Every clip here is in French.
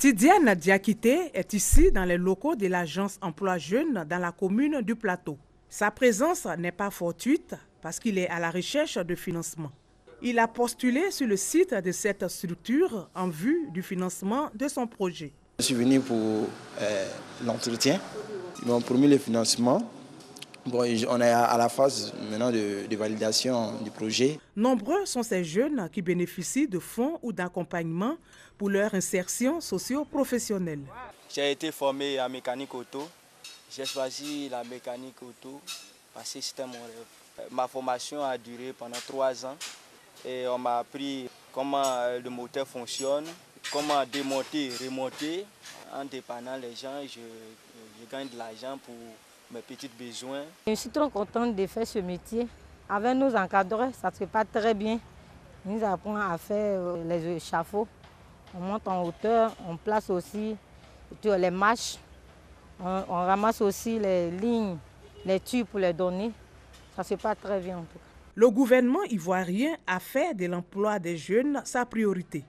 Tidiane Diakité est ici dans les locaux de l'agence Emploi Jeunes dans la commune du Plateau. Sa présence n'est pas fortuite parce qu'il est à la recherche de financement. Il a postulé sur le site de cette structure en vue du financement de son projet. Je suis venu pour l'entretien. Ils m'ont promis le financement. Bon, on est à la phase maintenant de validation du projet. Nombreux sont ces jeunes qui bénéficient de fonds ou d'accompagnement pour leur insertion socio-professionnelle. J'ai été formé en mécanique auto. J'ai choisi la mécanique auto parce que c'était mon rêve. Ma formation a duré pendant 3 ans et on m'a appris comment le moteur fonctionne, comment démonter, remonter. En dépannant les gens, je gagne de l'argent pour mes petits besoins. Je suis trop contente de faire ce métier. Avec nos encadreurs, ça ne se fait pas très bien. Ils nous apprennent à faire les échafauds. On monte en hauteur, on place aussi les marches. On ramasse aussi les lignes, les tubes pour les donner. Ça ne se fait pas très bien en tout cas. Le gouvernement ivoirien a fait de l'emploi des jeunes sa priorité.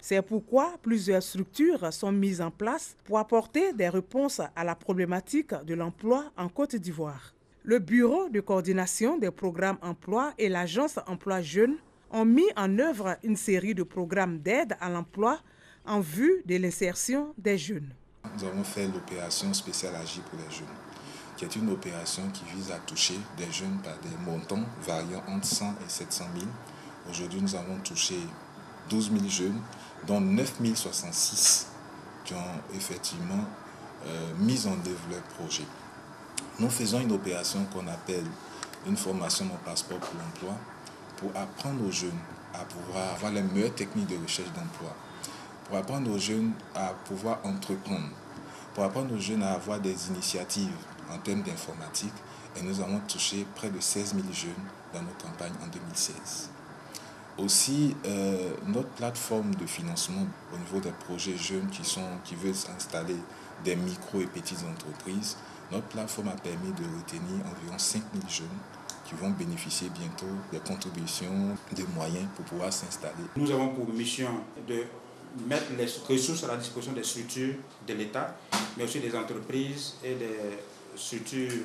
C'est pourquoi plusieurs structures sont mises en place pour apporter des réponses à la problématique de l'emploi en Côte d'Ivoire. Le Bureau de coordination des programmes emploi et l'agence Emploi Jeunes ont mis en œuvre une série de programmes d'aide à l'emploi en vue de l'insertion des jeunes. Nous avons fait l'opération spéciale Agir pour les jeunes, qui est une opération qui vise à toucher des jeunes par des montants variant entre 100 et 700 000. Aujourd'hui, nous avons touché 12 000 jeunes, dont 9 066 qui ont effectivement mis en œuvre leur projet. Nous faisons une opération qu'on appelle une formation Mon passeport pour l'emploi pour apprendre aux jeunes à pouvoir avoir les meilleures techniques de recherche d'emploi, pour apprendre aux jeunes à pouvoir entreprendre, pour apprendre aux jeunes à avoir des initiatives en termes d'informatique. Et nous avons touché près de 16 000 jeunes dans nos campagnes en 2016. Aussi, notre plateforme de financement au niveau des projets jeunes qui veulent s'installer des micro et petites entreprises, notre plateforme a permis de retenir environ 5 000 jeunes qui vont bénéficier bientôt des contributions, des moyens pour pouvoir s'installer. Nous avons pour mission de mettre les ressources à la disposition des structures de l'État, mais aussi des entreprises et des structures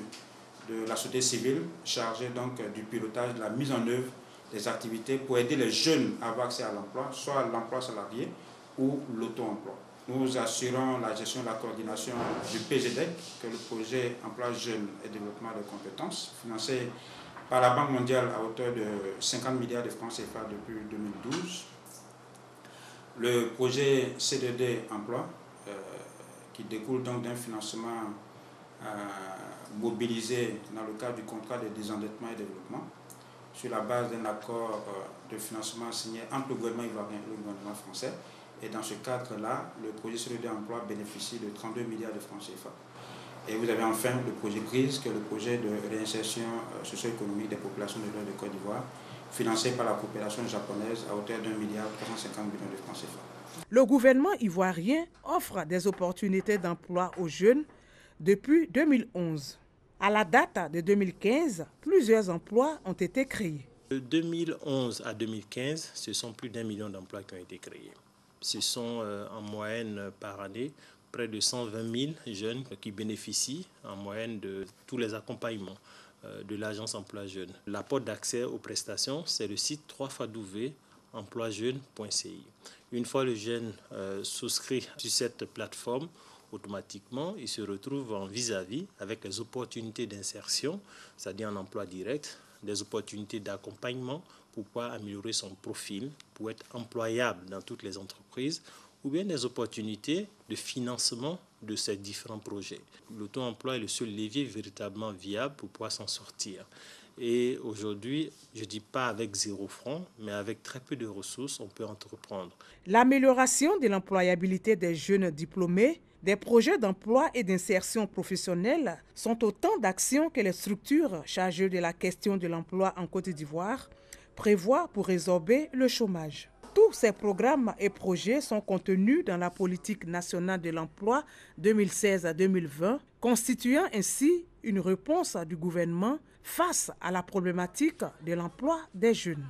de la société civile chargées donc du pilotage, de la mise en œuvre des activités pour aider les jeunes à avoir accès à l'emploi, soit l'emploi salarié ou l'auto-emploi. Nous assurons la gestion et la coordination du PGDEC, que est le projet Emploi Jeunes et Développement des compétences, financé par la Banque mondiale à hauteur de 50 milliards de francs CFA depuis 2012. Le projet CDD Emploi, qui découle donc d'un financement mobilisé dans le cadre du contrat de désendettement et développement, sur la base d'un accord de financement signé entre le gouvernement ivoirien et le gouvernement français. Et dans ce cadre-là, le projet CDD Emploi bénéficie de 32 milliards de francs CFA. Et vous avez enfin le projet GRISE, qui est le projet de réinsertion socio-économique des populations de l'Ouest de Côte d'Ivoire, financé par la coopération japonaise à hauteur d'1,350 milliard de francs CFA. Le gouvernement ivoirien offre des opportunités d'emploi aux jeunes depuis 2011. À la date de 2015, plusieurs emplois ont été créés. De 2011 à 2015, ce sont plus d'1 million d'emplois qui ont été créés. Ce sont en moyenne par année près de 120 000 jeunes qui bénéficient en moyenne de tous les accompagnements de l'agence Emploi Jeunes. La porte d'accès aux prestations, c'est le site www.emploijeune.ci. Une fois le jeune souscrit sur cette plateforme, automatiquement, il se retrouve en vis-à-vis avec les opportunités d'insertion, c'est-à-dire en emploi direct, des opportunités d'accompagnement pour pouvoir améliorer son profil, pour être employable dans toutes les entreprises, ou bien des opportunités de financement de ces différents projets. L'auto-emploi est le seul levier véritablement viable pour pouvoir s'en sortir. Et aujourd'hui, je ne dis pas avec 0 francs, mais avec très peu de ressources, on peut entreprendre. L'amélioration de l'employabilité des jeunes diplômés, des projets d'emploi et d'insertion professionnelle sont autant d'actions que les structures chargées de la question de l'emploi en Côte d'Ivoire prévoient pour résorber le chômage. Tous ces programmes et projets sont contenus dans la politique nationale de l'emploi 2016 à 2020, constituant ainsi une réponse du gouvernement face à la problématique de l'emploi des jeunes.